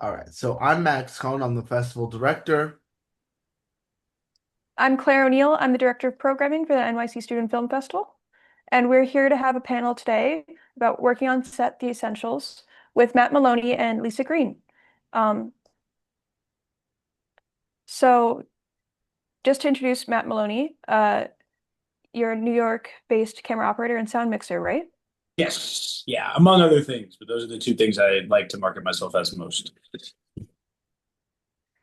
All right, so I'm Max Cohn. I'm the festival director. I'm Claire O'Neill. I'm the Director of Programming for the NYC Student Film Festival. And we're here to have a panel today about working on set the essentials with Matt Maloney and Lisa Green. Um, so just to introduce Matt Maloney, you're a New York-based camera operator and sound mixer, right? Yes, yeah, among other things, but those are the two things I like to market myself as most.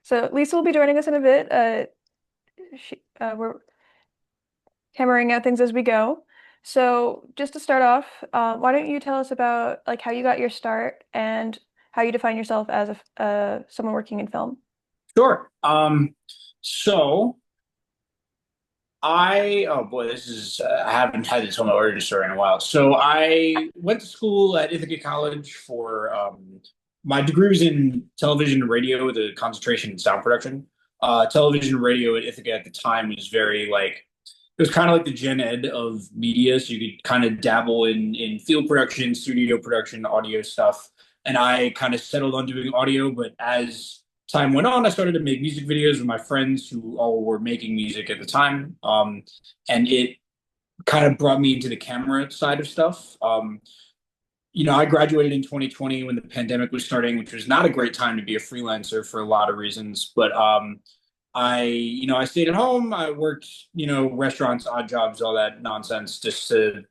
So Lisa will be joining us in a bit. We're hammering out things as we go. So just to start off, why don't you tell us about like how you got your start and how you define yourself as someone working in film? Sure. So oh boy, this is I haven't had this on my origin story in a while. So I went to school at Ithaca College for my degree was in television and radio with a concentration in sound production. Television and radio at Ithaca at the time was very like it was kind of like the gen ed of media, so you could kind of dabble in field production, studio production, audio stuff. And I kind of settled on doing audio, but as time went on, I started to make music videos with my friends who all were making music at the time. And it kind of brought me into the camera side of stuff. I graduated in 2020 when the pandemic was starting, which was not a great time to be a freelancer for a lot of reasons. But I stayed at home. I worked, restaurants, odd jobs, all that nonsense, just to,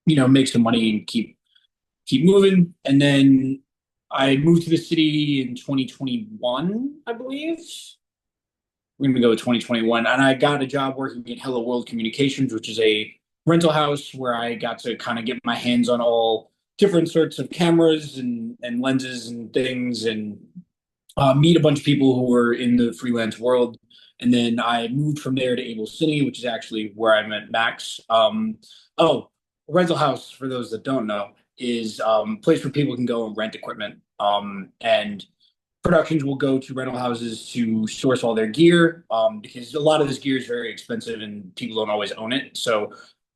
make some money and keep moving. And then I moved to the city in 2021, I believe. We're gonna go with 2021, and I got a job working at Hello World Communications, which is a rental house where I got to kind of get my hands on all different sorts of cameras and lenses and things, and meet a bunch of people who were in the freelance world. And then I moved from there to Able City, which is actually where I met Max. Oh, rental house, for those that don't know, is a place where people can go and rent equipment. And productions will go to rental houses to source all their gear because a lot of this gear is very expensive and people don't always own it. So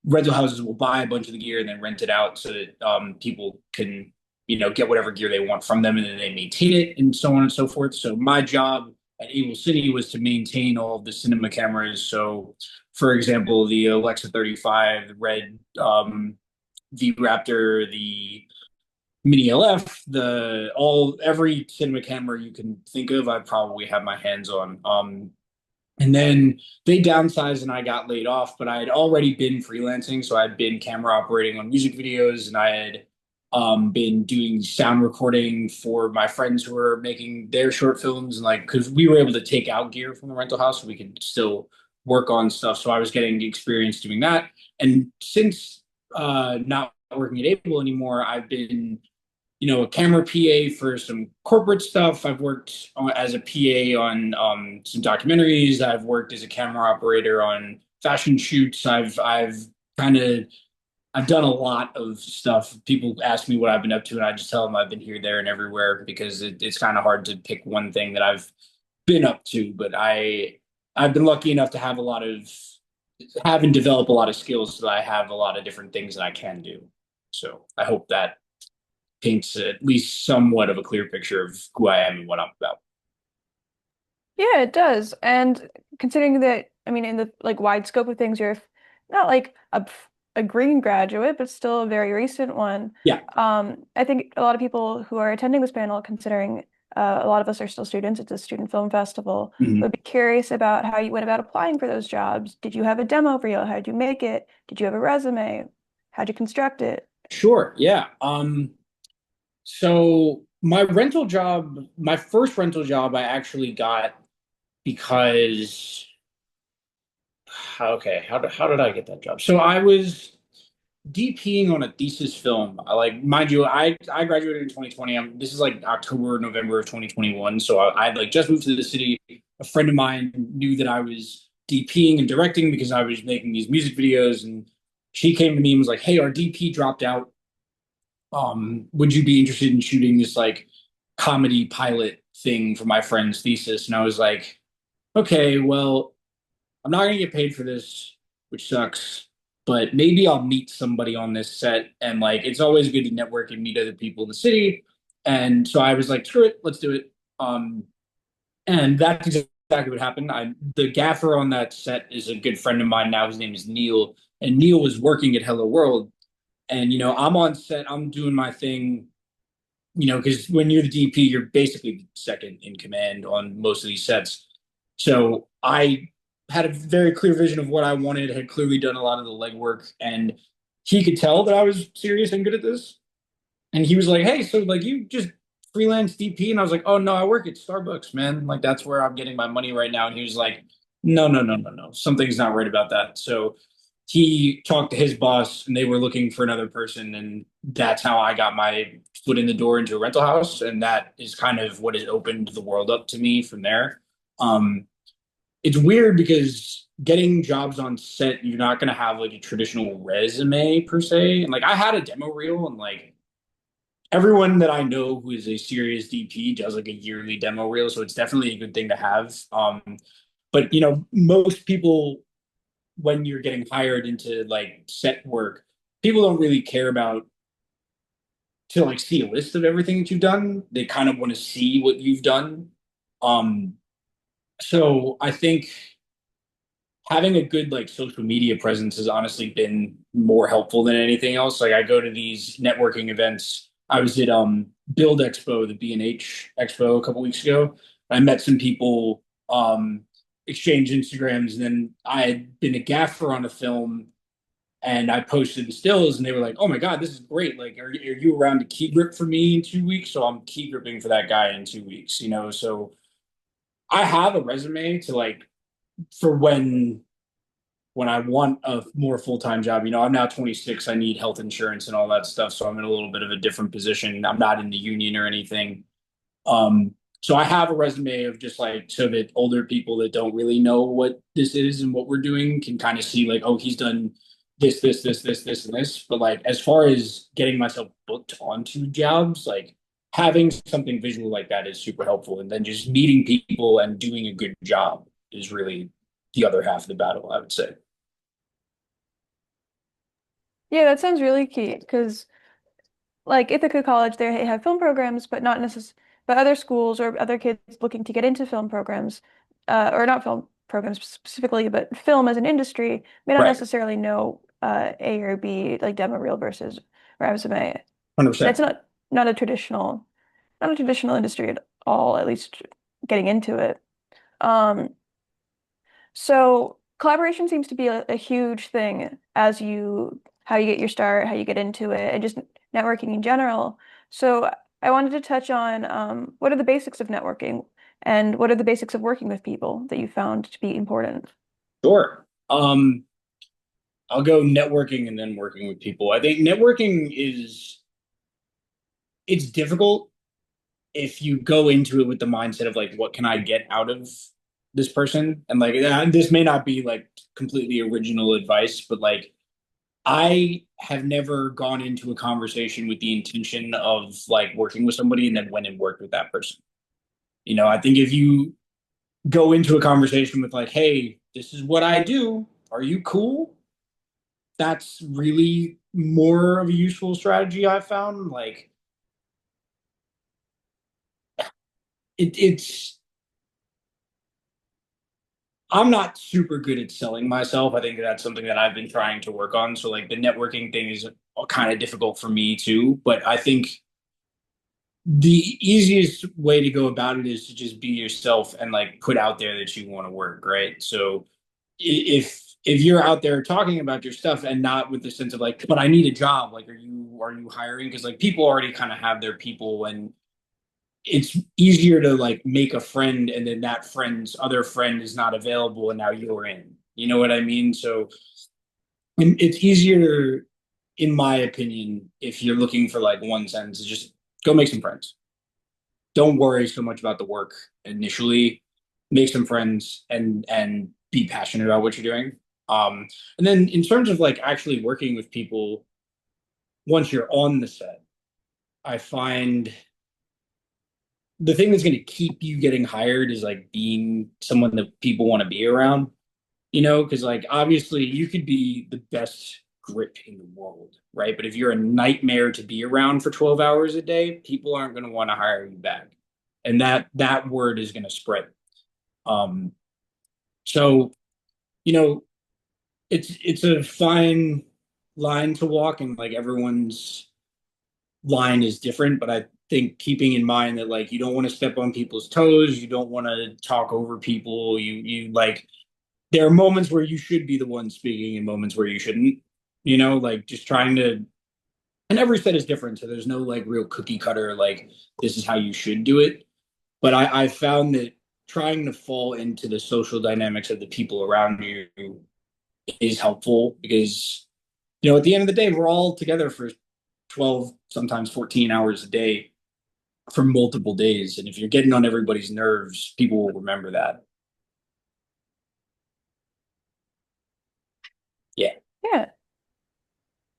rental houses will buy a bunch of the gear and then rent it out so that people can get whatever gear they want from them, and then they maintain it and so on and so forth. So my job at Able City was to maintain all of the cinema cameras. So, for example, the Alexa 35, the Red V Raptor, the Mini LF, every cinema camera you can think of, I probably have my hands on. And then they downsized and I got laid off, but I had already been freelancing. So I'd been camera operating on music videos, and I had been doing sound recording for my friends who were making their short films. And like, because we were able to take out gear from the rental house, so we could still work on stuff. So I was getting experience doing that. And since not working at Able anymore, I've been a camera PA for some corporate stuff. I've worked as a PA on some documentaries. I've worked as a camera operator on fashion shoots. I've done a lot of stuff. People ask me what I've been up to, and I just tell them I've been here, there, and everywhere because it's kind of hard to pick one thing that I've been up to. But I've been lucky enough to have and develop a lot of skills so that I have a lot of different things that I can do. So I hope that paints at least somewhat of a clear picture of who I am and what I'm about. Yeah, it does. And considering that, I mean, in the like wide scope of things, you're not like a green graduate, but still a very recent one. Yeah. I think a lot of people who are attending this panel, considering a lot of us are still students, it's a student film festival, Mhm. would be curious about how you went about applying for those jobs. Did you have a demo reel? How did you make it? Did you have a resume? How'd you construct it? Sure. Yeah. So my first rental job, I actually got because okay, how did I get that job? So I was DPing on a thesis film. I like, mind you, I graduated in 2020. This is like October, November of 2021. So I'd like just moved to the city. A friend of mine knew that I was DPing and directing because I was making these music videos, and she came to me and was like, "Hey, our DP dropped out. Would you be interested in shooting this like comedy pilot thing for my friend's thesis?" And I was like, "Okay, well, I'm not gonna get paid for this, which sucks, but maybe I'll meet somebody on this set. And like, it's always good to network and meet other people in the city." And so I was like, screw it, let's do it. Um, and that's exactly what happened. The gaffer on that set is a good friend of mine now. His name is Neil, and Neil was working at Hello World. And I'm on set, I'm doing my thing, because when you're the DP, you're basically second in command on most of these sets. So I had a very clear vision of what I wanted, had clearly done a lot of the legwork, and he could tell that I was serious and good at this. And he was like, "Hey, so like you just freelance DP?" And I was like, "Oh no, I work at Starbucks, man. Like that's where I'm getting my money right now." And he was like, "No, no, no, no, no. Something's not right about that." So he talked to his boss and they were looking for another person, and that's how I got my foot in the door into a rental house, and that is kind of what has opened the world up to me from there. Um, it's weird because getting jobs on set, you're not going to have like a traditional resume per se. And like I had a demo reel, and like everyone that I know who is a serious DP does like a yearly demo reel, so it's definitely a good thing to have. But most people, when you're getting hired into like set work, people don't really care about to like see a list of everything that you've done. They kind of want to see what you've done. Um, so I think having a good like social media presence has honestly been more helpful than anything else. Like I go to these networking events. I was at Build Expo, the B&H Expo a couple weeks ago. I met some people, exchanged Instagrams, and then I had been a gaffer on a film and I posted the stills and they were like, "Oh my God, this is great. Like, are you around to key grip for me in 2 weeks?" So I'm key gripping for that guy in 2 weeks, So I have a resume to like for when I want a more full-time job. I'm now 26. I need health insurance and all that stuff. So I'm in a little bit of a different position. I'm not in the union or anything. So I have a resume of just like so that older people that don't really know what this is and what we're doing can kind of see like, oh, he's done this, and this. But like as far as getting myself booked onto jobs, like having something visual like that is super helpful. And then just meeting people and doing a good job is really the other half of the battle, I would say. Yeah, that sounds really key because like Ithaca College, they have film programs, but not necessarily, but other schools or other kids looking to get into film programs, or not film programs specifically, but film as an industry may not Right. necessarily know A or B, like demo reel versus resume. And it's 100%. not a not a traditional industry at all, at least getting into it. Um, so collaboration seems to be a huge thing as how you get your start, how you get into it, and just networking in general. So I wanted to touch on what are the basics of networking and what are the basics of working with people that you found to be important? Sure. I'll go networking and then working with people. I think networking it's difficult if you go into it with the mindset of like, what can I get out of this person? And like, this may not be like completely original advice, but like, I have never gone into a conversation with the intention of like working with somebody and then went and worked with that person. I think if you go into a conversation with like, hey, this is what I do. Are you cool? That's really more of a useful strategy I've found. Like it's I'm not super good at selling myself. I think that's something that I've been trying to work on. So like the networking thing is kind of difficult for me too. But I think the easiest way to go about it is to just be yourself and like put out there that you want to work, right? So if you're out there talking about your stuff and not with the sense of like, but I need a job, like are you hiring? Because like people already kind of have their people, and it's easier to like make a friend and then that friend's other friend is not available and now you're in. You know what I mean? So and it's easier, in my opinion, if you're looking for like one sentence, is just go make some friends. Don't worry so much about the work initially. Make some friends and be passionate about what you're doing. And then in terms of like actually working with people once you're on the set, I find the thing that's going to keep you getting hired is like being someone that people want to be around, because like obviously you could be the best grip in the world, right? But if you're a nightmare to be around for 12 hours a day, people aren't going to want to hire you back. and that word is going to spread. Um, so you know, it's a fine line to walk, and like everyone's line is different, but I think keeping in mind that like you don't want to step on people's toes, you don't want to talk over people, you like there are moments where you should be the one speaking and moments where you shouldn't, like just trying to, and every set is different, so there's no like real cookie cutter like this is how you should do it. But I found that trying to fall into the social dynamics of the people around you is helpful because at the end of the day, we're all together for 12, sometimes 14 hours a day for multiple days. And if you're getting on everybody's nerves, people will remember that. Yeah. Yeah.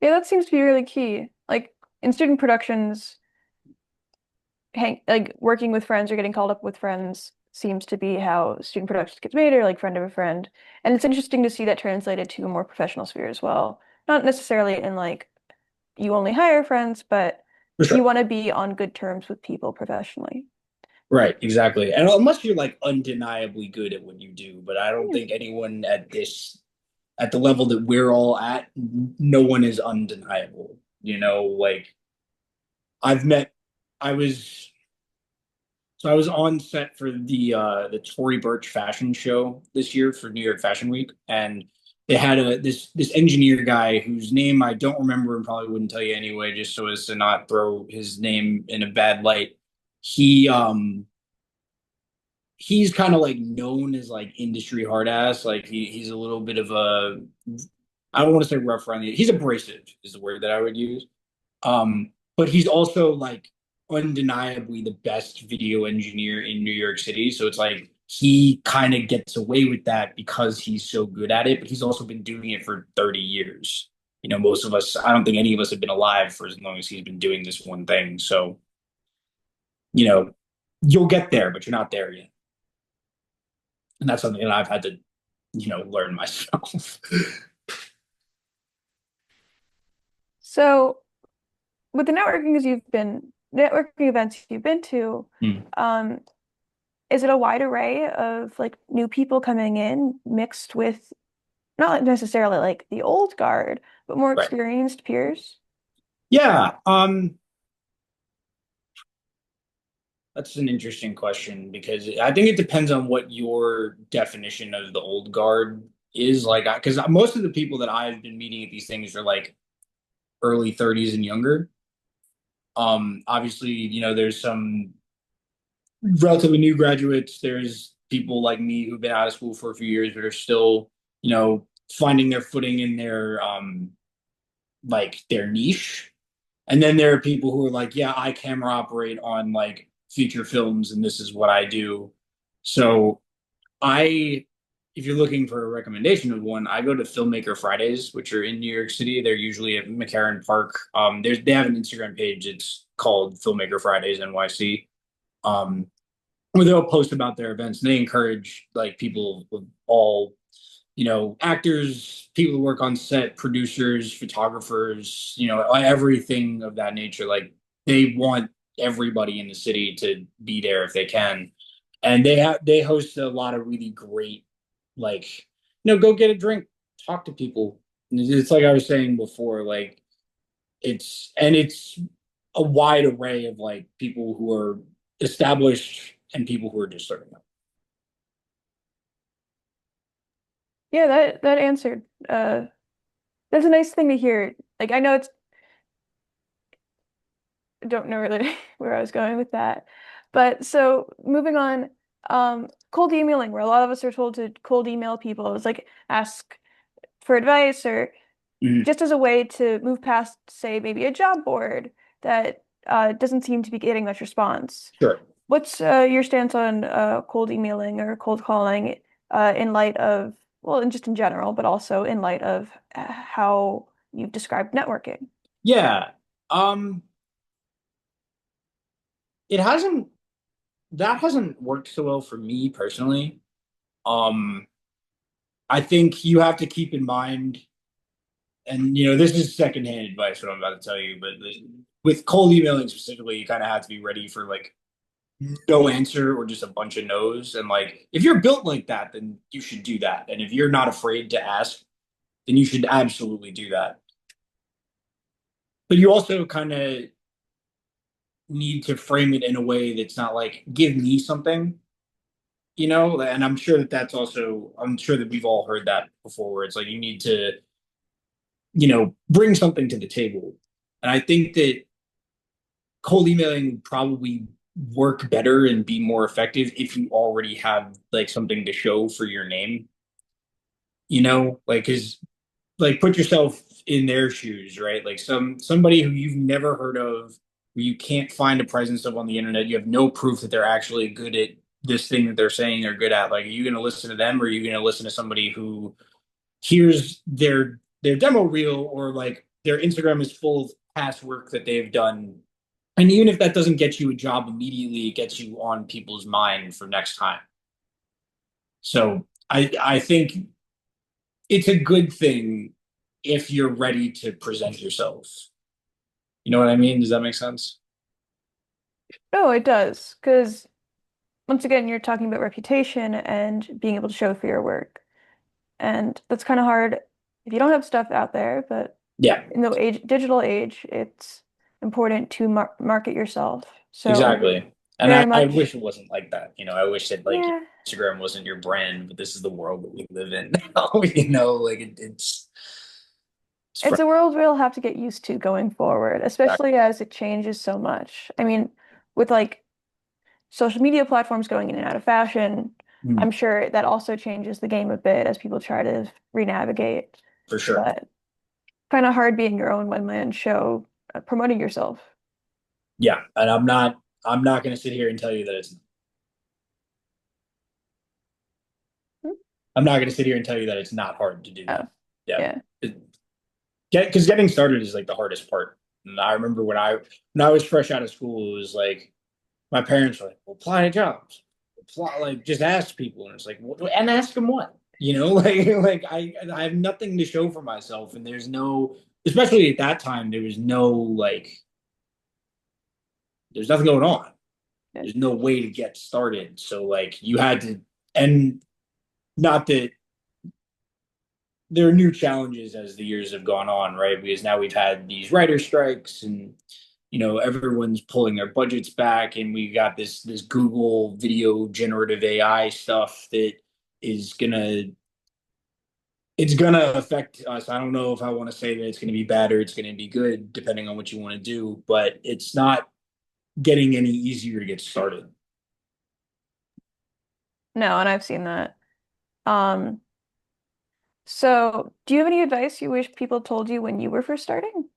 Yeah, that seems to be really key. Like in student productions, like working with friends or getting called up with friends seems to be how student productions gets made, or like friend of a friend. And it's interesting to see that translated to a more professional sphere as well. Not necessarily in like you only hire friends, but For you sure. want to be on good terms with people professionally. Right, exactly. And unless you're like undeniably good at what you do, but I don't Yeah. think anyone at the level that we're all at, no one is undeniable. Like I've met, I was So I was on set for the Tory Burch fashion show this year for New York Fashion Week, and they had this engineer guy whose name I don't remember and probably wouldn't tell you anyway, just so as to not throw his name in a bad light. He um he's kind of like known as like industry hard ass. Like he's a little bit of a, I don't want to say rough around the, he's abrasive is the word that I would use. But he's also like undeniably the best video engineer in New York City. So it's like he kind of gets away with that because he's so good at it, but he's also been doing it for 30 years. Most of us, I don't think any of us have been alive for as long as he's been doing this one thing. So, you know, you'll get there, but you're not there yet. And that's something that I've had to, learn myself. So with the networking events you've been to, Hmm. um, is it a wide array of like new people coming in mixed with not necessarily like the old guard, but more Right. experienced peers? Yeah. That's an interesting question because I think it depends on what your definition of the old guard is. Like, because most of the people that I've been meeting at these things are like early 30s and younger. Obviously, there's some relatively new graduates. There's people like me who've been out of school for a few years but are still, finding their footing in their like their niche. And then there are people who are like, yeah, I camera operate on like feature films and this is what I do. So I, if you're looking for a recommendation of one, I go to Filmmaker Fridays, which are in New York City. They're usually at McCarran Park. They have an Instagram page. It's called Filmmaker Fridays NYC. Um, where they'll post about their events. And they encourage like people of all, actors, people who work on set, producers, photographers, everything of that nature. Like they want everybody in the city to be there if they can. And they host a lot of really great, like, go get a drink, talk to people. It's like I was saying before, like it's a wide array of like people who are established and people who are just starting out. Yeah, that answered. That's a nice thing to hear. Like I know it's I don't know really where I was going with that. But so moving on, cold emailing, where a lot of us are told to cold email people. It's like ask for advice or Mhm. just as a way to move past, say, maybe a job board that doesn't seem to be getting much response. Sure. What's your stance on cold emailing or cold calling in light of, well, and just in general, but also in light of how you've described networking? Yeah. Um, it hasn't that hasn't worked so well for me personally. Um, I think you have to keep in mind, and this is secondhand advice what I'm about to tell you, but with cold emailing specifically, you kind of have to be ready for like no answer or just a bunch of no's. And like, if you're built like that, then you should do that. And if you're not afraid to ask, then you should absolutely do that. But you also kind of need to frame it in a way that's not like, give me something, and I'm sure that we've all heard that before, where it's like you need to, bring something to the table. And I think that cold emailing would probably work better and be more effective if you already have like something to show for your name, like, because like put yourself in their shoes, right? Like somebody who you've never heard of, who you can't find a presence of on the internet, you have no proof that they're actually good at this thing that they're saying they're good at. Like, are you going to listen to them, or are you going to listen to somebody who here's their demo reel, or like their Instagram is full of past work that they've done? And even if that doesn't get you a job immediately, it gets you on people's mind for next time. So I think it's a good thing if you're ready to present yourself. You know what I mean? Does that make sense? No, it does. Because once again, you're talking about reputation and being able to show for your work. And that's kind of hard if you don't have stuff out there, but Yeah, in the digital age, it's important to market yourself. So exactly. And very I much, wish it wasn't like that. I wish that like yeah, Instagram wasn't your brand, but this is the world that we live in now. Like it's it's a world we'll have to get used to going forward, especially as it changes so much. I mean, with like social media platforms going in and out of fashion, I'm sure that also changes the game a bit as people try to re-navigate. for sure. But kind of hard being your own one-man show, promoting yourself. Yeah, and I'm not going to sit here and tell you that it's Hmm? I'm not going to sit here and tell you that it's not hard to do Oh, that. Yeah. yeah. Because getting started is like the hardest part. And I remember when I was fresh out of school, it was like my parents were like, "Well, apply to jobs, apply, like just ask people," and it's like, and ask them what, like I have nothing to show for myself, and there's no, especially at that time, there was no like, there's nothing going on. Yeah. There's no way to get started, so like you had to, and not that there are new challenges as the years have gone on, right? Because now we've had these writer strikes, and everyone's pulling their budgets back, and we got this Google video generative AI stuff that is gonna it's gonna affect us. I don't know if I want to say that it's gonna be bad or it's gonna be good, depending on what you want to do, but it's not getting any easier to get started. No, and I've seen that. Um, so do you have any advice you wish people told you when you were first starting?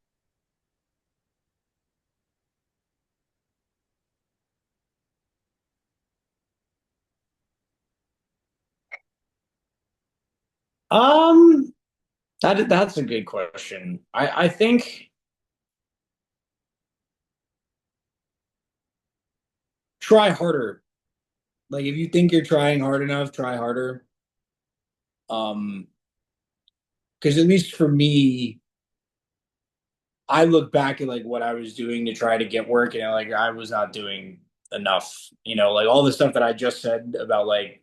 Um, that's a good question. I think try harder. Like if you think you're trying hard enough, try harder. Um, because at least for me, I look back at like what I was doing to try to get work, and like I was not doing enough. Like all the stuff that I just said about like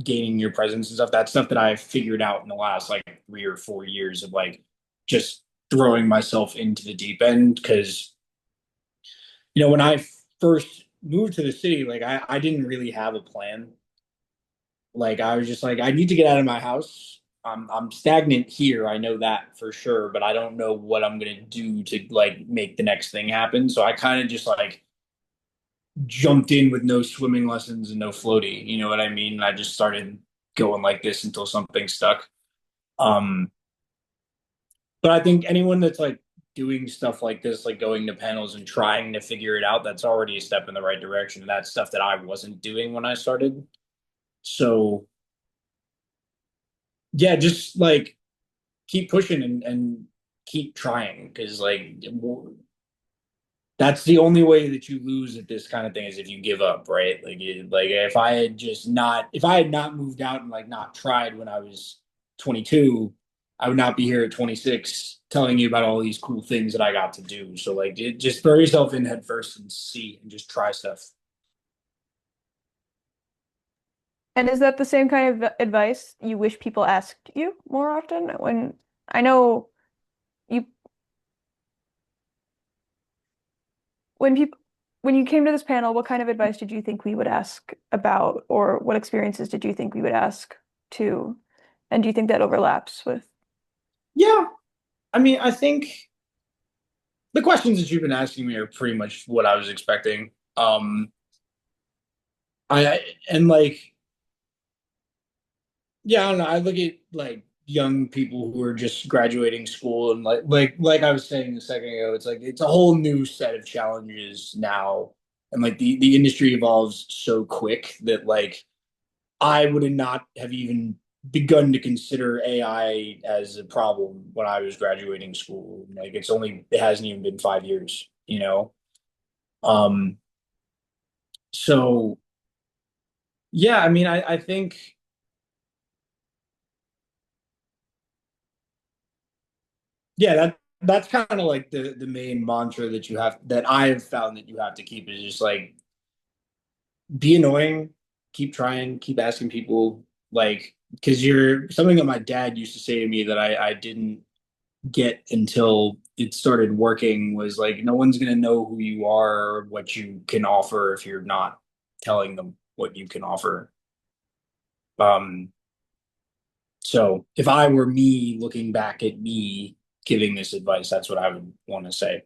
gaining your presence and stuff. That's stuff that I've figured out in the last like 3 or 4 years of like just throwing myself into the deep end. Because when I first moved to the city, like I didn't really have a plan. Like I was just like, I need to get out of my house. I'm stagnant here. I know that for sure, but I don't know what I'm gonna do to like make the next thing happen. So I kind of just like jumped in with no swimming lessons and no floaty. You know what I mean? And I just started going like this until something stuck. Um, but I think anyone that's like doing stuff like this, like going to panels and trying to figure it out, that's already a step in the right direction. And that's stuff that I wasn't doing when I started. So yeah, just like keep pushing and keep trying, because like that's the only way that you lose at this kind of thing is if you give up, right? Like if I had not moved out and like not tried when I was 22, I would not be here at 26 telling you about all these cool things that I got to do. So like just throw yourself in head first and see and just try stuff. And is that the same kind of advice you wish people asked you more often? When I know you, when people, when you came to this panel, what kind of advice did you think we would ask about, or what experiences did you think we would ask to? And do you think that overlaps with? Yeah, I mean, I think the questions that you've been asking me are pretty much what I was expecting. I and like, yeah, I don't know. I look at like young people who are just graduating school, and like I was saying a second ago, it's like it's a whole new set of challenges now, and like the industry evolves so quick that like I would not have even begun to consider AI as a problem when I was graduating school. Like it hasn't even been 5 years, you know? Um, so yeah, I mean, I think, yeah, that's kind of like the main mantra that I have found that you have to keep is just like be annoying, keep trying, keep asking people, like, because you're something that my dad used to say to me that I didn't get until it started working was like no one's gonna know who you are or what you can offer if you're not telling them what you can offer. Um, so if I were me looking back at me giving this advice, that's what I would want to say.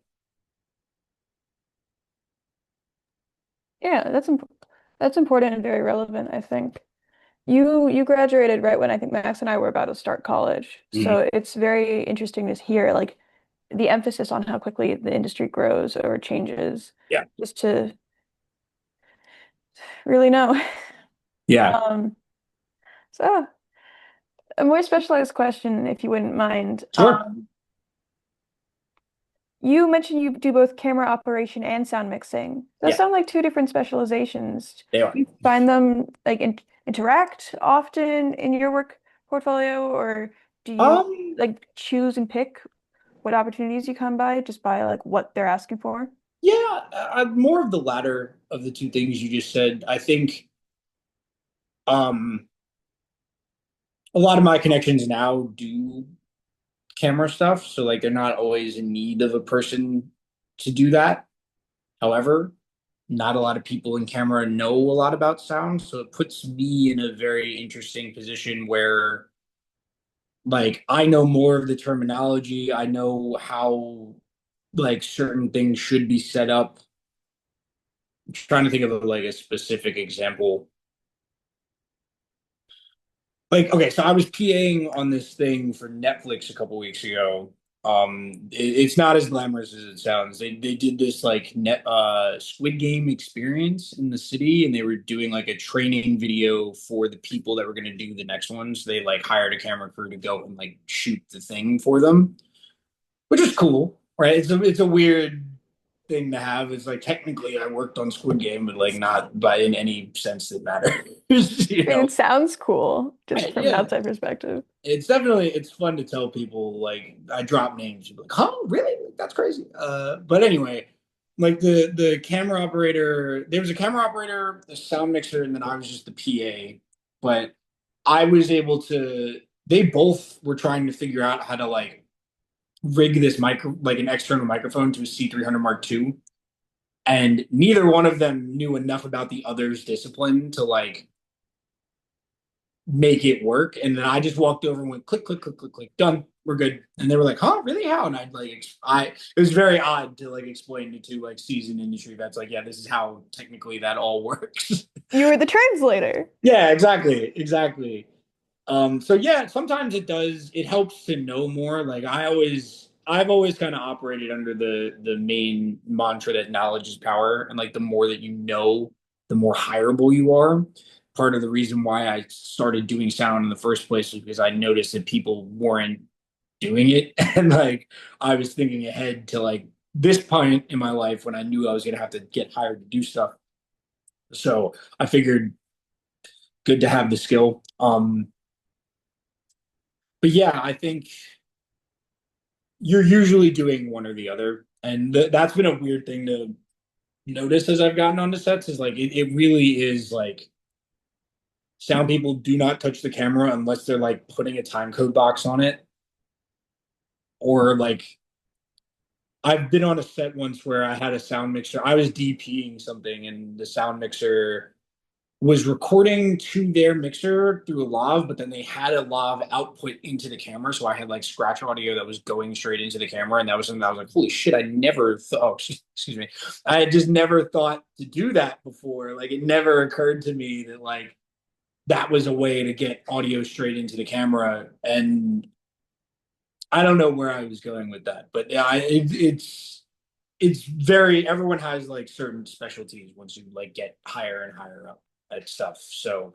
Yeah, that's important and very relevant, I think. You graduated right when I think Max and I were about to start college. Mhm. So it's very interesting to hear like the emphasis on how quickly the industry grows or changes, Yeah. just to really know. Yeah. Um, so a more specialized question, if you wouldn't mind. Sure. You mentioned you do both camera operation and sound mixing. Those Yeah, sound like two different specializations. they are. Do you find them like interact often in your work portfolio, or do you Um, like choose and pick what opportunities you come by just by like what they're asking for? yeah, more of the latter of the two things you just said. I think um a lot of my connections now do camera stuff, so like they're not always in need of a person to do that. However, not a lot of people in camera know a lot about sound, so it puts me in a very interesting position where like I know more of the terminology, I know how like certain things should be set up. I'm trying to think of like a specific example. Like, okay, so I was PAing on this thing for Netflix a couple weeks ago. It's not as glamorous as it sounds. They did this like net Squid Game experience in the city, and they were doing like a training video for the people that were going to do the next ones. They like hired a camera crew to go and like shoot the thing for them, which is cool, right? It's a weird thing to have. It's like technically I worked on Squid Game, but like not by in any sense that matters, you I mean, know? it sounds cool just from an Yeah, outside perspective. it's fun to tell people like I drop names. You're like, huh, really? That's crazy. But anyway, like the camera operator, there was a camera operator, the sound mixer, and then I was just the PA. But I was able to. They both were trying to figure out how to like rig this micro, like an external microphone to a C300 Mark II, and neither one of them knew enough about the other's discipline to like make it work. And then I just walked over and went click, click, click, click, click, done. We're good. And they were like, huh, really? How? And I'd like, it was very odd to like explain to two like seasoned industry vets, like, yeah, this is how technically that all works. You were the translator. Yeah, exactly. Exactly. So yeah, sometimes it helps to know more. Like I've always kind of operated under the main mantra that knowledge is power. And like the more that you know, the more hireable you are. Part of the reason why I started doing sound in the first place was because I noticed that people weren't doing it. And like I was thinking ahead to like this point in my life when I knew I was gonna have to get hired to do stuff. So I figured good to have the skill. But yeah, I think you're usually doing one or the other. And that's been a weird thing to notice as I've gotten onto sets is like it really is like sound people do not touch the camera unless they're like putting a time code box on it, or like I've been on a set once where I had a sound mixer. I was DPing something, and the sound mixer was recording to their mixer through a lav, but then they had a lav output into the camera. So I had like scratch audio that was going straight into the camera. And that was something that I was like, holy shit, I never thought, oh, excuse me. I had just never thought to do that before. Like it never occurred to me that like that was a way to get audio straight into the camera. And I don't know where I was going with that, but yeah, it's very, everyone has like certain specialties once you like get higher and higher up at stuff. So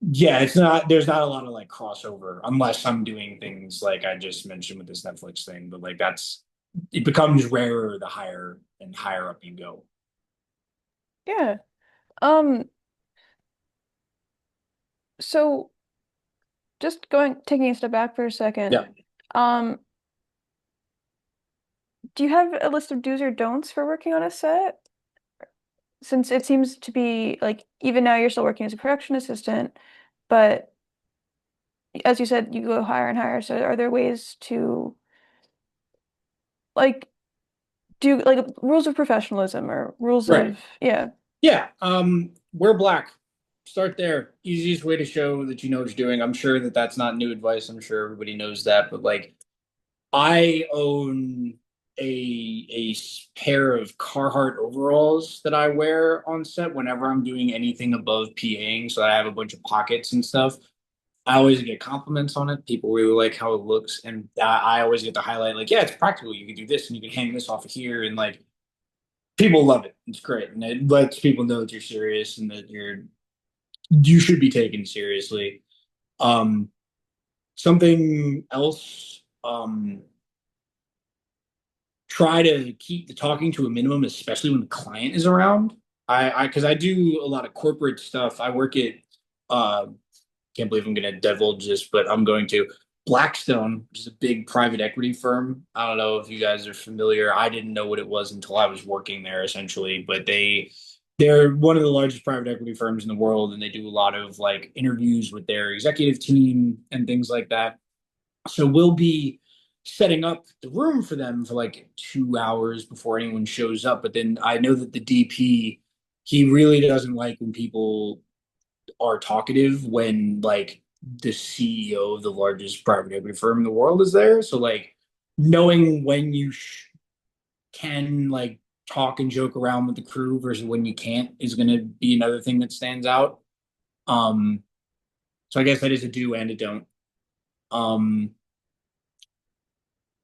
yeah, it's not, there's not a lot of like crossover unless I'm doing things like I just mentioned with this Netflix thing, but like that's, it becomes rarer the higher and higher up you go. Yeah. Um, so just taking a step back for a second, Yeah. um, do you have a list of do's or don'ts for working on a set? Since it seems to be like even now you're still working as a production assistant, but as you said, you go higher and higher. So are there ways to like do like rules of professionalism or rules Right. of yeah. Yeah. Wear black. Start there. Easiest way to show that you know what you're doing. I'm sure that that's not new advice. I'm sure everybody knows that, but like I own a pair of Carhartt overalls that I wear on set whenever I'm doing anything above PAing, so I have a bunch of pockets and stuff. I always get compliments on it. People really like how it looks, and I always get to highlight like, yeah, it's practical. You can do this, and you can hang this off of here, and like people love it. It's great, and it lets people know that you're serious and that you should be taken seriously. Um, Something else. Try to keep the talking to a minimum, especially when the client is around. Because I do a lot of corporate stuff. I work at, uh, can't believe I'm going to divulge this, but I'm going to Blackstone, which is a big private equity firm. I don't know if you guys are familiar. I didn't know what it was until I was working there, essentially. But they're one of the largest private equity firms in the world, and they do a lot of like interviews with their executive team and things like that. So we'll be setting up the room for them for like 2 hours before anyone shows up. But then I know that the DP, he really doesn't like when people are talkative when like the CEO of the largest private equity firm in the world is there. So like knowing when you can like talk and joke around with the crew versus when you can't is going to be another thing that stands out. Um, so I guess that is a do and a don't. Um,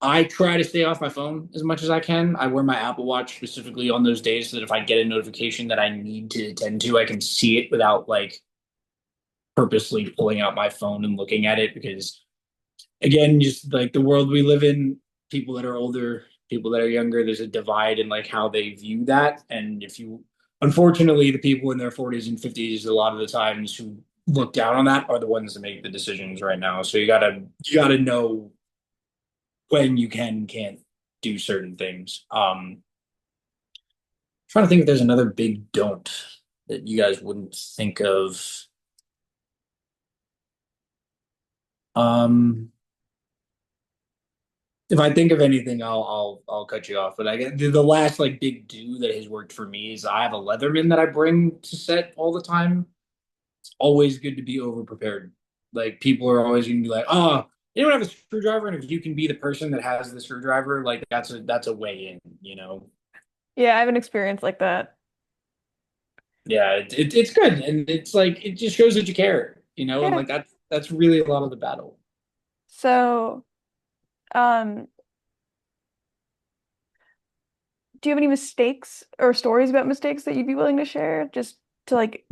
I try to stay off my phone as much as I can. I wear my Apple Watch specifically on those days so that if I get a notification that I need to attend to, I can see it without like purposely pulling out my phone and looking at it. Because again, just like the world we live in, people that are older, people that are younger, there's a divide in like how they view that. And if you, unfortunately, the people in their 40s and 50s, a lot of the times who look down on that are the ones that make the decisions right now. So you gotta know when you can and can't do certain things. Trying to think if there's another big don't that you guys wouldn't think of. Um, if I think of anything, I'll cut you off. But I get the last like big do that has worked for me is I have a Leatherman that I bring to set all the time. It's always good to be over prepared. Like people are always gonna be like, oh, you don't have a screwdriver, and if you can be the person that has the screwdriver, like that's a way in, you know. Yeah, I have an experience like that. Yeah, it's good, and it's like it just shows that you care, you know, and Yeah. like that's really a lot of the battle. So, um, do you have any mistakes or stories about mistakes that you'd be willing to share just to like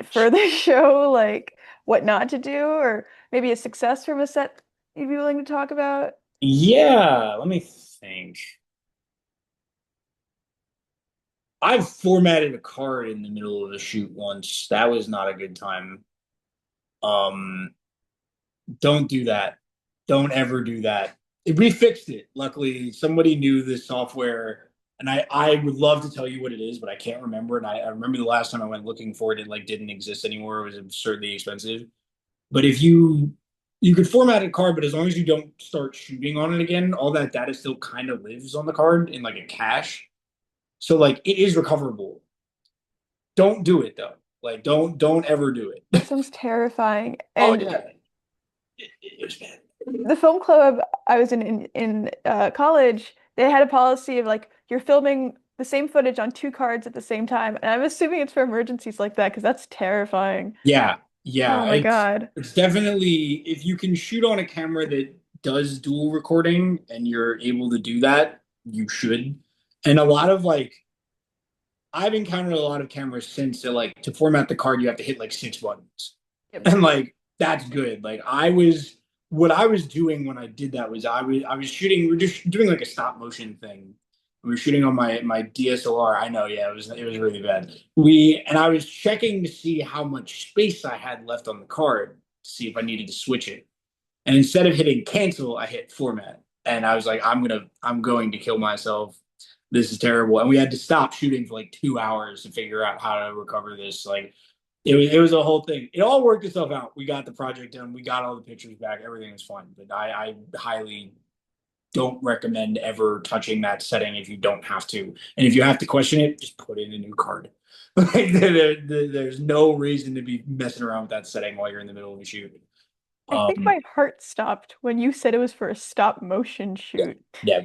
further show like what not to do or maybe a success from a set you'd be willing to talk about? Yeah, let me think. I've formatted a card in the middle of a shoot once. That was not a good time. Um, don't do that. Don't ever do that. We fixed it. Luckily, somebody knew the software and I would love to tell you what it is, but I can't remember. And I remember the last time I went looking for it, it like didn't exist anymore. It was absurdly expensive. But if you could format a card, but as long as you don't start shooting on it again, all that data still kind of lives on the card in like a cache. So like it is recoverable. Don't do it though. Like don't ever do it. That sounds terrifying. Oh And yeah, it was bad. the film club I was in college, they had a policy of like you're filming the same footage on two cards at the same time, and I'm assuming it's for emergencies like that because that's terrifying. Yeah, yeah. Oh my God. It's definitely if you can shoot on a camera that does dual recording and you're able to do that, you should. And a lot of like I've encountered a lot of cameras since that like to format the card you have to hit like 6 buttons. Yep. And like that's good. Like what I was doing when I did that was I was shooting, we're just doing like a stop motion thing. We were shooting on my DSLR. I know, yeah, it was really bad. I was checking to see how much space I had left on the card to see if I needed to switch it. And instead of hitting cancel, I hit format. And I was like, I'm going to kill myself. This is terrible. And we had to stop shooting for like 2 hours to figure out how to recover this. Like it was a whole thing. It all worked itself out. We got the project done. We got all the pictures back. Everything was fine. But I highly don't recommend ever touching that setting if you don't have to. And if you have to question it, just put in a new card. Like there's no reason to be messing around with that setting while you're in the middle of a shoot. I think Um, my heart stopped when you said it was for a stop motion yeah, shoot. yeah.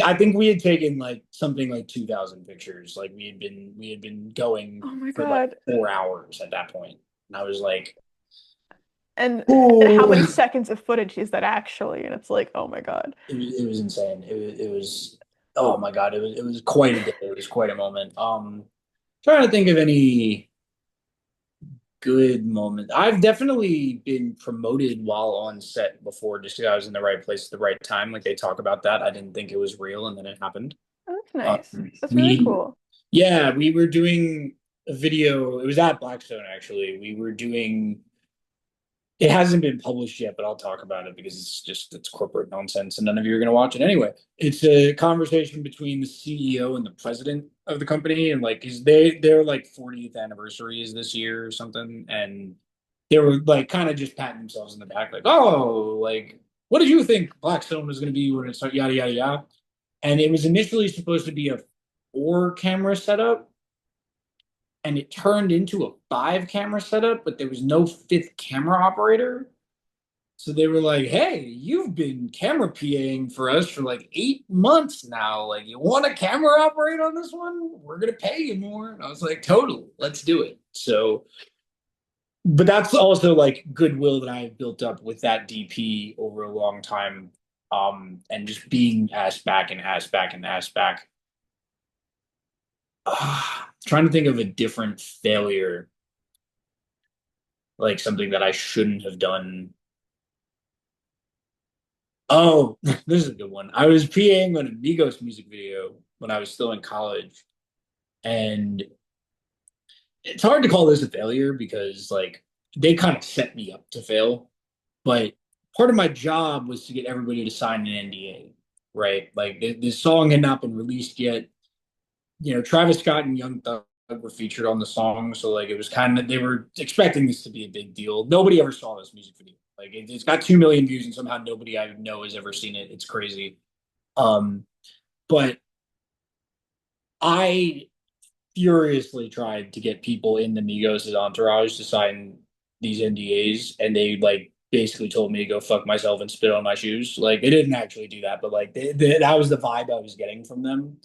I think we had taken like something like 2,000 pictures. Like we had been going Oh my for like God. 4 hours at that point. And I was like, And how many oh, seconds of footage is that actually? And it's like, oh my God. it was insane. It was oh my God, it was quite a day. It was quite a moment. Trying to think of any good moment. I've definitely been promoted while on set before, just because I was in the right place at the right time. Like they talk about that. I didn't think it was real, and then it happened. Oh, that's nice. That's really We cool. Yeah, we were doing a video. It was at Blackstone actually. We were doing it hasn't been published yet, but I'll talk about it because it's corporate nonsense and none of you are going to watch it anyway. It's a conversation between the CEO and the president of the company, and like is their like 40th anniversary is this year or something, and they were like kind of just patting themselves in the back, like, oh, like what did you think Blackstone was going to be when it started, yada yada yada. And it was initially supposed to be a 4 camera setup, and it turned into a 5 camera setup, but there was no fifth camera operator. So they were like, "Hey, you've been camera PAing for us for like 8 months now. Like, you want a camera operator on this one? We're gonna pay you more." And I was like, "Totally, let's do it." So, but that's also like goodwill that I have built up with that DP over a long time, and just being asked back and asked back and asked back. Trying to think of a different failure, like something that I shouldn't have done. Oh, this is a good one. I was PAing on a Migos music video when I was still in college, and it's hard to call this a failure because like they kind of set me up to fail. But part of my job was to get everybody to sign an NDA, right? Like this song had not been released yet. Travis Scott and Young Thug were featured on the song, so like it was kind of they were expecting this to be a big deal. Nobody ever saw this music video. Like it's got 2 million views, and somehow nobody I know has ever seen it. It's crazy. Um, but I furiously tried to get people in the Migos' entourage to sign these NDAs, and they like basically told me to go fuck myself and spit on my shoes. Like they didn't actually do that, but like that was the vibe I was getting from them.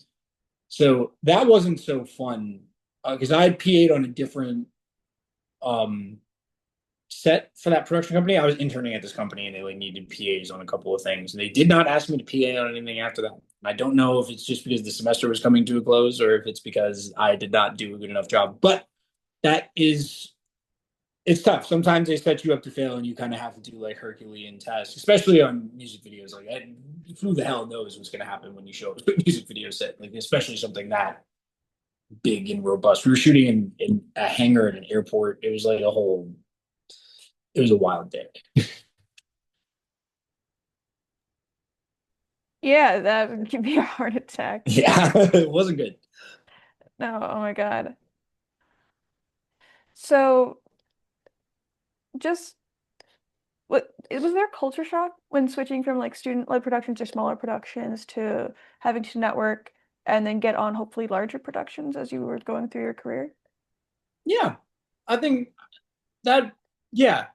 So that wasn't so fun because I PA'd on a different um, set for that production company. I was interning at this company and they like needed PAs on a couple of things, and they did not ask me to PA on anything after that. I don't know if it's just because the semester was coming to a close or if it's because I did not do a good enough job. But that is it's tough. Sometimes they set you up to fail and you kind of have to do like Herculean tasks, especially on music videos. Like who the hell knows what's going to happen when you show up to a music video set, like especially something that big and robust. We were shooting in a hangar at an airport. It was a wild day. Yeah, that would give me a heart attack. Yeah, it wasn't good. No, oh my God. So just what was there culture shock when switching from like student-led productions or smaller productions to having to network and then get on hopefully larger productions as you were going through your career? Yeah, I think that, yeah,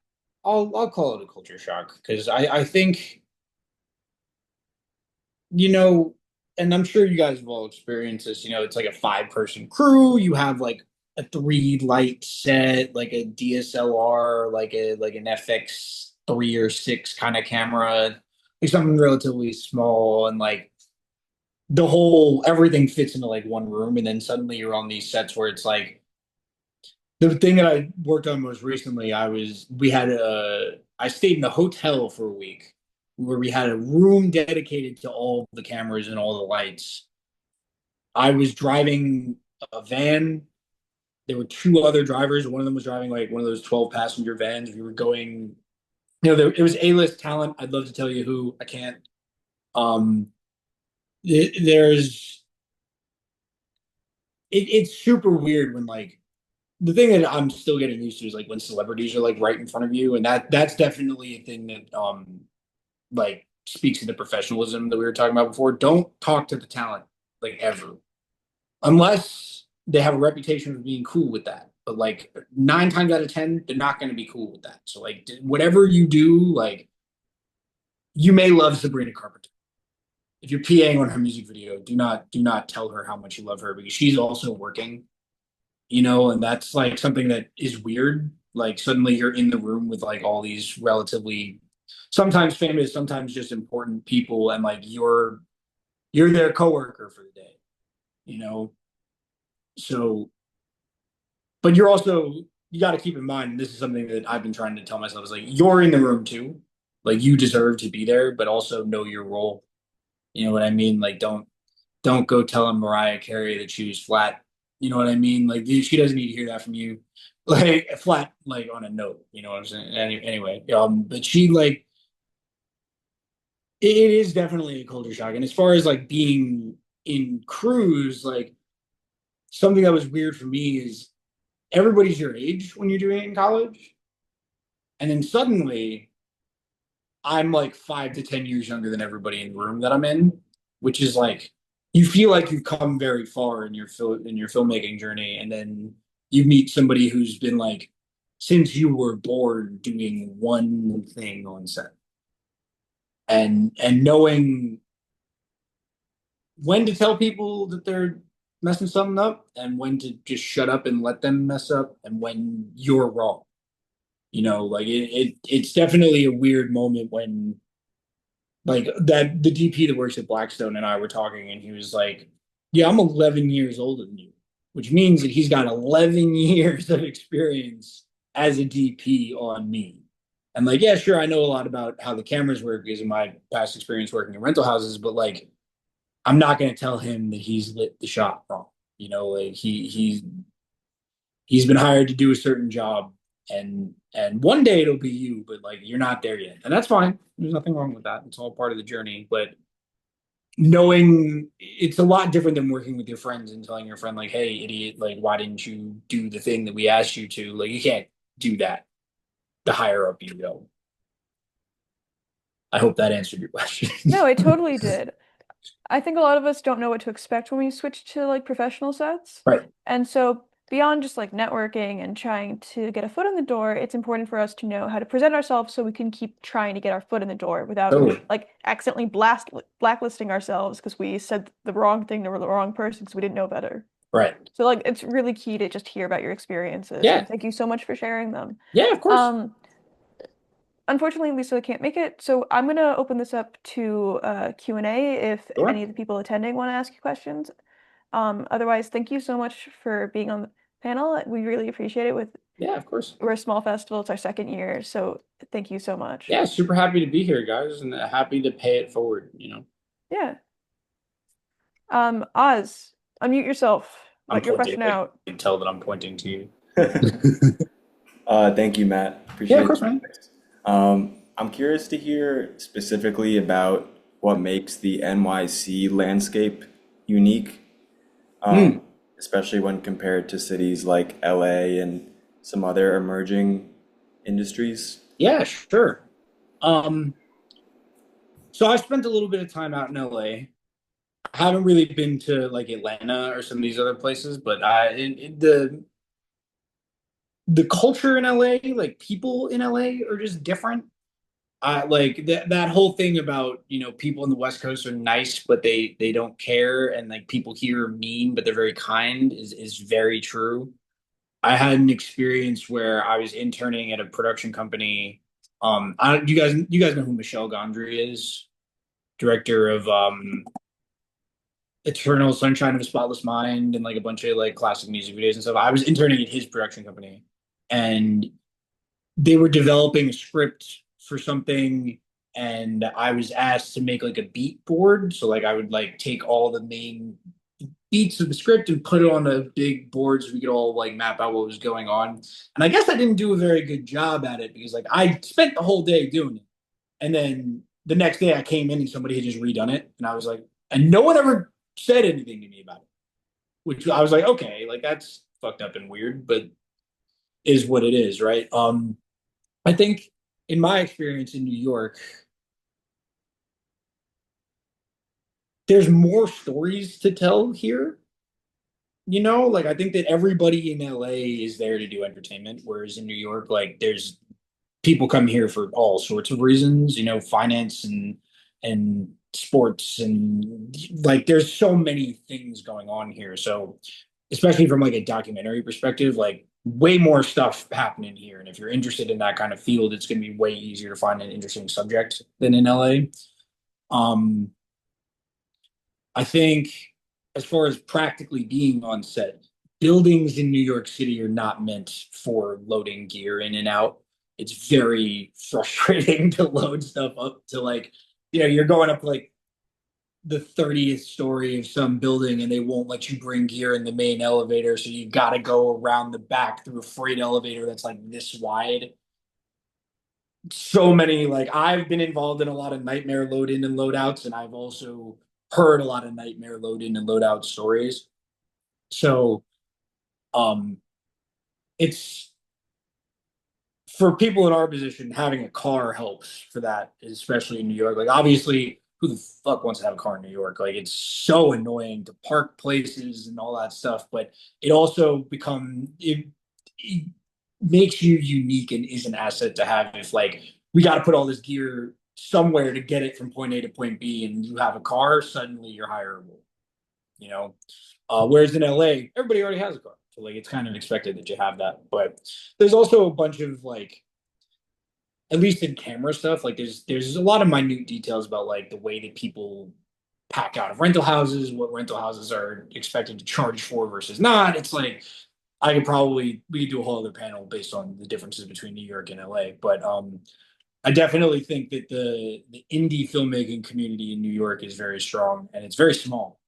I'll call it a culture shock because I think, you know, and I'm sure you guys have all experienced this, it's like a 5-person crew. You have like a 3 light set, like a DSLR, like an FX 3 or 6 kind of camera, like something relatively small, and like the whole everything fits into like one room, and then suddenly you're on these sets where it's like the thing that I worked on most recently, I stayed in a hotel for a week where we had a room dedicated to all the cameras and all the lights. I was driving a van. There were 2 other drivers. One of them was driving like one of those 12-passenger vans. We were going, it was A-list talent. I'd love to tell you who. I can't. Um, there's, it's super weird when like the thing that I'm still getting used to is like when celebrities are like right in front of you, and that's definitely a thing that like speaks to the professionalism that we were talking about before. Don't talk to the talent like ever, unless they have a reputation of being cool with that. But like 9 times out of 10, they're not going to be cool with that. So like whatever you do, like you may love Sabrina Carpenter. If you're PAing on her music video, do not tell her how much you love her because she's also working, and that's like something that is weird. Like suddenly you're in the room with like all these relatively sometimes famous, sometimes just important people, and like you're their coworker for the day, you know. So, but you're also you got to keep in mind, and this is something that I've been trying to tell myself is like you're in the room too, like you deserve to be there, but also know your role. You know what I mean? Like don't go telling Mariah Carey that she was flat. You know what I mean? Like she doesn't need to hear that from you. Like flat, like on a note. You know what I'm saying? Anyway, but she like it is definitely a culture shock. And as far as like being in crews, like something that was weird for me is everybody's your age when you're doing it in college, and then suddenly I'm like 5 to 10 years younger than everybody in the room that I'm in, which is like you feel like you've come very far in your filmmaking journey, and then you meet somebody who's been like since you were born doing one thing on set, and knowing when to tell people that they're messing something up and when to just shut up and let them mess up and when you're wrong. Like it's definitely a weird moment when like that the DP that works at Blackstone and I were talking, and he was like, "Yeah, I'm 11 years older than you," which means that he's got 11 years of experience as a DP on me. And like, yeah, sure, I know a lot about how the cameras work because of my past experience working in rental houses, but like, I'm not going to tell him that he's lit the shot wrong. Like he's been hired to do a certain job, and one day it'll be you, but like you're not there yet, and that's fine. There's nothing wrong with that. It's all part of the journey. But knowing it's a lot different than working with your friends and telling your friend like, "Hey, idiot! Like, why didn't you do the thing that we asked you to?" Like, you can't do that. The higher up you go. I hope that answered your question. No, it totally did. I think a lot of us don't know what to expect when we switch to like professional sets. Right. And so beyond just like networking and trying to get a foot in the door, it's important for us to know how to present ourselves so we can keep trying to get our foot in the door without Totally. like accidentally blacklisting ourselves because we said the wrong thing to the wrong person because we didn't know better. Right. So like it's really key to just hear about your experiences. Yeah. And thank you so much for sharing them. Yeah, of course. Unfortunately, Lisa can't make it, so I'm gonna open this up to Q&A if Sure. any of the people attending want to ask you questions. Otherwise, thank you so much for being on the panel. We really appreciate it. Yeah, of course. We're a small festival, it's our second year, so thank you so much. Yeah, super happy to be here, guys, and happy to pay it forward. Yeah. Oz, unmute yourself. I'm Let your pointing. question out. You can tell that I'm pointing to you. Thank you, Matt. Yeah, Appreciate of course, it. man. I'm curious to hear specifically about what makes the NYC landscape unique, Hmm. especially when compared to cities like LA and some other emerging industries. Yeah, sure. Um, so I spent a little bit of time out in LA. I haven't really been to like Atlanta or some of these other places, but the culture in LA, like people in LA are just different. I like that whole thing about, people in the West Coast are nice, but they don't care, and like people here are mean, but they're very kind is very true. I had an experience where I was interning at a production company. You guys know who Michelle Gondry is? Director of Eternal Sunshine of a Spotless Mind and like a bunch of like classic music videos and stuff. I was interning at his production company, and they were developing a script for something, and I was asked to make like a beat board. So like I would like take all the main beats of the script and put it on a big board so we could all like map out what was going on. And I guess I didn't do a very good job at it because like I spent the whole day doing it. And then the next day I came in and somebody had just redone it. And I was like, and no one ever said anything to me about it, which I was like, okay, like that's fucked up and weird, but is what it is, right? I think in my experience in New York, there's more stories to tell here. Like I think that everybody in LA is there to do entertainment, whereas in New York, like there's people come here for all sorts of reasons, finance and sports and like there's so many things going on here. So especially from like a documentary perspective, like way more stuff happening here. And if you're interested in that kind of field, it's going to be way easier to find an interesting subject than in LA. Um, I think as far as practically being on set, buildings in New York City are not meant for loading gear in and out. It's very frustrating to load stuff up to like, you're going up like the 30th story of some building and they won't let you bring gear in the main elevator. So you got to go around the back through a freight elevator that's like this wide. So many, like, I've been involved in a lot of nightmare load in and load outs, and I've also heard a lot of nightmare load in and load out stories. So, um, it's for people in our position, having a car helps for that, especially in New York. Like, obviously, who the fuck wants to have a car in New York? Like, it's so annoying to park places and all that stuff. But it also it makes you unique and is an asset to have. If like we got to put all this gear somewhere to get it from point A to point B, and you have a car, suddenly you're hireable. You know, whereas in LA, everybody already has a car. So like it's kind of expected that you have that. But there's also a bunch of like, at least in camera stuff, like there's a lot of minute details about like the way that people pack out of rental houses, what rental houses are expected to charge for versus not. It's like we could do a whole other panel based on the differences between New York and LA. But I definitely think that the indie filmmaking community in New York is very strong and it's very small.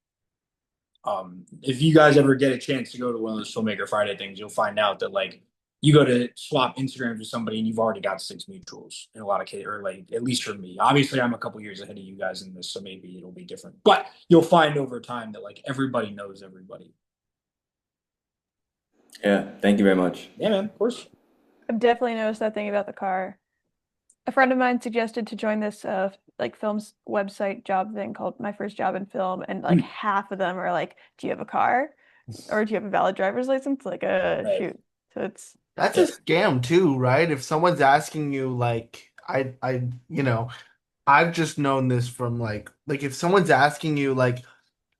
If you guys ever get a chance to go to one of those Filmmaker Friday things, you'll find out that like you go to swap Instagrams with somebody and you've already got six mutuals in a lot of cases, or like at least for me. Obviously, I'm a couple years ahead of you guys in this, so maybe it'll be different. But you'll find over time that like everybody knows everybody. Yeah, thank you very much. Yeah, man, of course. I've definitely noticed that thing about the car. A friend of mine suggested to join this like films website job thing called My First Job in Film, and like half of them are like, "Do you have a car? Or do you have a valid driver's license?" Like, Right. shoot. So it's That's a scam too, right? If someone's asking you like I've just known this from like if someone's asking you like,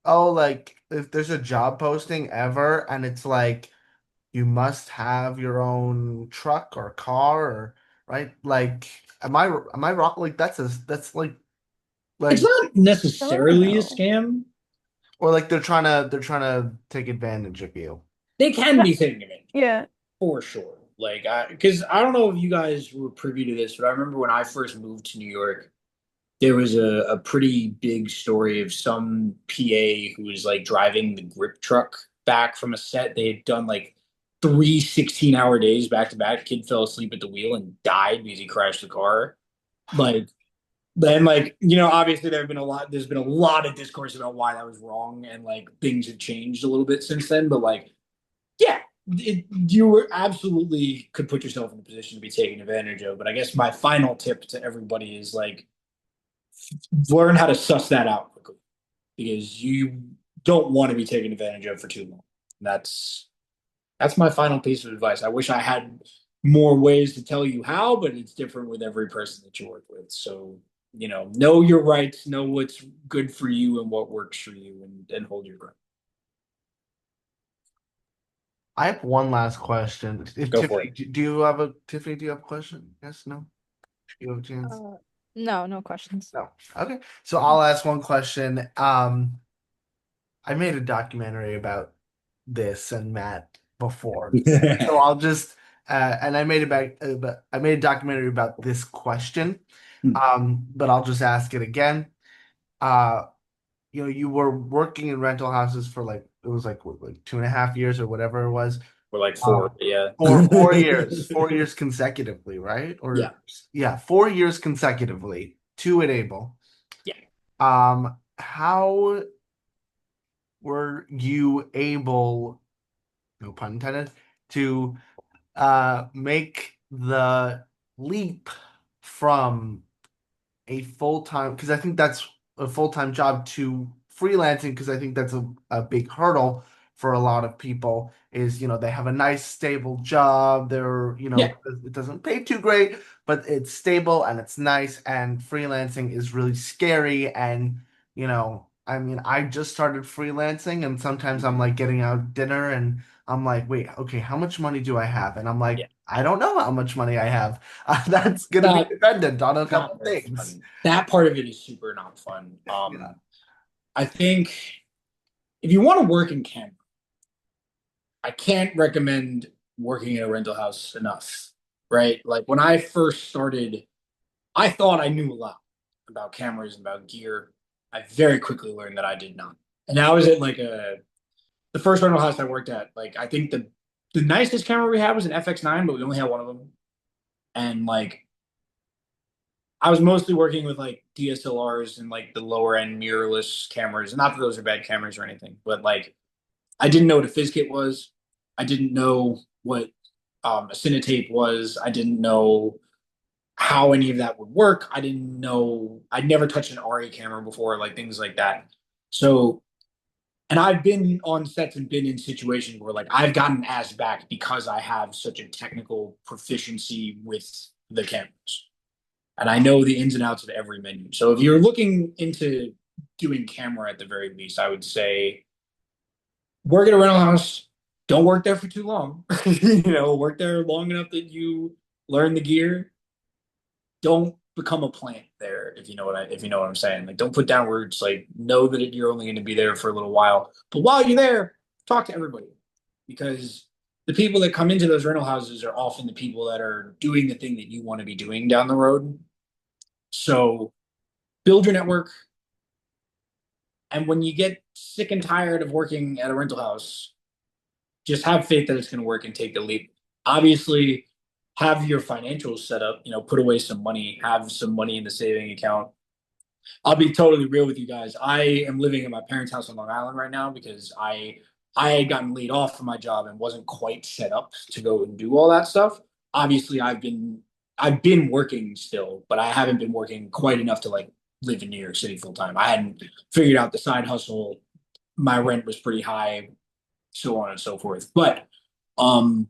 oh, like if there's a job posting ever and it's like you must have your own truck or car or right? Like am I wrong? Like that's It's like not I don't necessarily a know. scam. or like they're trying to take advantage of you. They can be taking advantage Yeah. for sure. Like, because I don't know if you guys were privy to this, but I remember when I first moved to New York, there was a pretty big story of some PA who was like driving the grip truck back from a set. They had done like three 16-hour days back to back. Kid fell asleep at the wheel and died because he crashed the car. Like, Then like, you know, obviously there's been a lot of discourse about why that was wrong and like things have changed a little bit since then. But like, yeah, you were absolutely could put yourself in a position to be taken advantage of. But I guess my final tip to everybody is like learn how to suss that out quickly because you don't want to be taken advantage of for too long. That's that's my final piece of advice. I wish I had more ways to tell you how, but it's different with every person that you work with. So, you know your rights, know what's good for you and what works for you, and hold your ground. I have one last question. If Go for it. Tiffany, do you have a Tiffany? Do you have a question? Yes, no. You have a chance. Uh, no, no questions. No. Okay. So I'll ask one question. I made a documentary about this and Matt before. So I'll just and I made a documentary about this question. But I'll just ask it again. Uh, you were working in rental houses for like it was like what, like 2.5 years or whatever it was. We're like four, yeah. For 4 years, 4 years consecutively, right? Yeah, Or yeah, 4 years consecutively to enable. yeah. How were you able, no pun intended, to make the leap from a full-time, because I think that's a full-time job, to freelancing, because I think that's a big hurdle for a lot of people is, they have a nice stable job. They're, Yeah. it doesn't pay too great, but it's stable and it's nice. And freelancing is really scary. And, I mean, I just started freelancing and sometimes I'm like getting out dinner and I'm like, wait, okay, how much money do I have? And I'm like, Yeah. I don't know how much money I have. That's gonna be Not dependent on a couple not very things. fun. That part of it is super not fun. Yeah. I think if you want to work in camp, I can't recommend working in a rental house enough, right? Like when I first started, I thought I knew a lot about cameras and about gear. I very quickly learned that I did not. And I was at like the first rental house I worked at, like I think the nicest camera we had was an FX9, but we only had one of them. And like I was mostly working with like DSLRs and like the lower end mirrorless cameras. Not that those are bad cameras or anything, but like I didn't know what a fizz kit was. I didn't know what a Cinetape was. I didn't know how any of that would work. I didn't know. I'd never touched an RA camera before, like things like that. So, and I've been on sets and been in situations where like I've gotten asked back because I have such a technical proficiency with the cameras, and I know the ins and outs of every menu. So if you're looking into doing camera at the very least, I would say work at a rental house. Don't work there for too long. Work there long enough that you learn the gear. Don't become a plant there if you know what I'm saying. Like don't put down roots. Like know that you're only going to be there for a little while. But while you're there, talk to everybody because the people that come into those rental houses are often the people that are doing the thing that you want to be doing down the road. So build your network. And when you get sick and tired of working at a rental house, just have faith that it's going to work and take the leap. Obviously, have your financials set up, put away some money, have some money in the saving account. I'll be totally real with you guys. I am living in my parents' house on Long Island right now because I had gotten laid off from my job and wasn't quite set up to go and do all that stuff. Obviously, I've been working still, but I haven't been working quite enough to like live in New York City full time. I hadn't figured out the side hustle. My rent was pretty high, so on and so forth. But um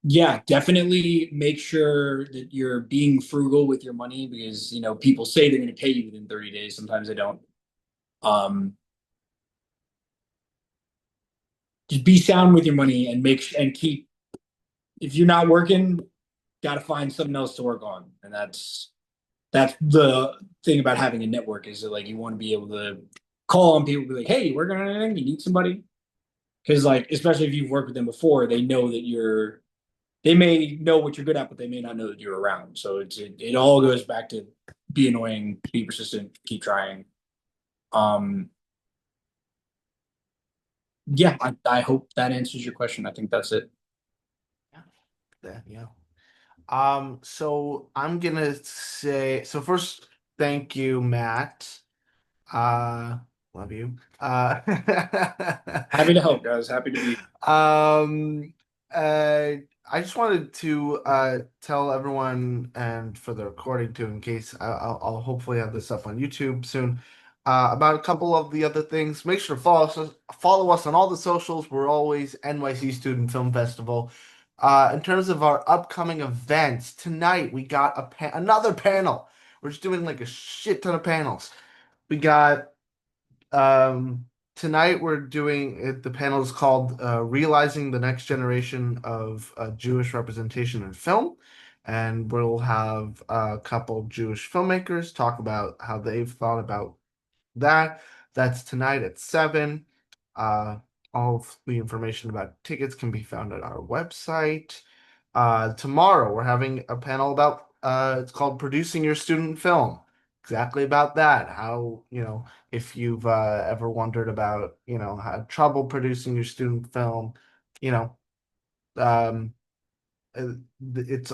yeah, definitely make sure that you're being frugal with your money because people say they're going to pay you within 30 days. Sometimes they don't. Um just be sound with your money and keep if you're not working, got to find something else to work on. And that's the thing about having a network is that like you want to be able to call on people, be like, hey, you working on anything? You need somebody? Because like especially if you've worked with them before, they know that they may know what you're good at, but they may not know that you're around. So it all goes back to be annoying, be persistent, keep trying. Um, yeah, I hope that answers your question. I think that's it. Yeah. Yeah. So I'm gonna say so first, thank you, Matt. Uh, love you. Happy to help, guys. Happy to be. Um, uh, I just wanted to tell everyone, and for the recording too, in case I'll hopefully have this up on YouTube soon, about a couple of the other things. Make sure to follow us on all the socials. We're always NYC Student Film Festival. In terms of our upcoming events, tonight we got another panel. We're just doing like a shit ton of panels. We got um, tonight we're doing it. The panel is called "Realizing the Next Generation of Jewish Representation in Film," and we'll have a couple of Jewish filmmakers talk about how they've thought about that. That's tonight at 7. Uh, all of the information about tickets can be found at our website. Tomorrow we're having a panel about it's called Producing Your Student Film. Exactly about that. How, if you've ever wondered about, had trouble producing your student film, you know, um, uh, it's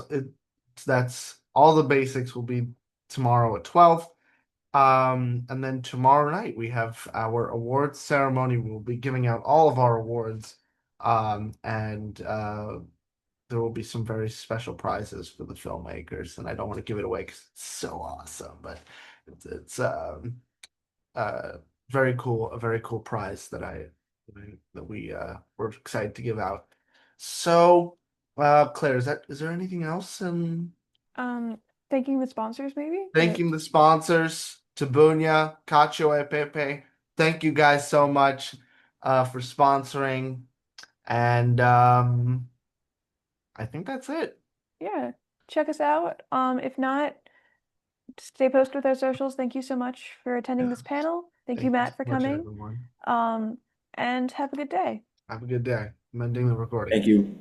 that's all the basics will be tomorrow at 12. And then tomorrow night we have our awards ceremony. We'll be giving out all of our awards. And there will be some very special prizes for the filmmakers, and I don't want to give it away because it's so awesome, but it's uh very cool, a very cool prize that we were excited to give out. So, Claire, is there anything else? And Um, thanking the sponsors maybe? thanking the sponsors, Tabunya, Cacio e Pepe. Thank you guys so much for sponsoring. And I think that's it. Yeah, check us out. If not, stay posted with our socials. Thank you so much for attending this panel. Thank you, Thank you so Matt, for much, coming. everyone. And have a good day. Have a good day. I'm ending the recording. Thank you.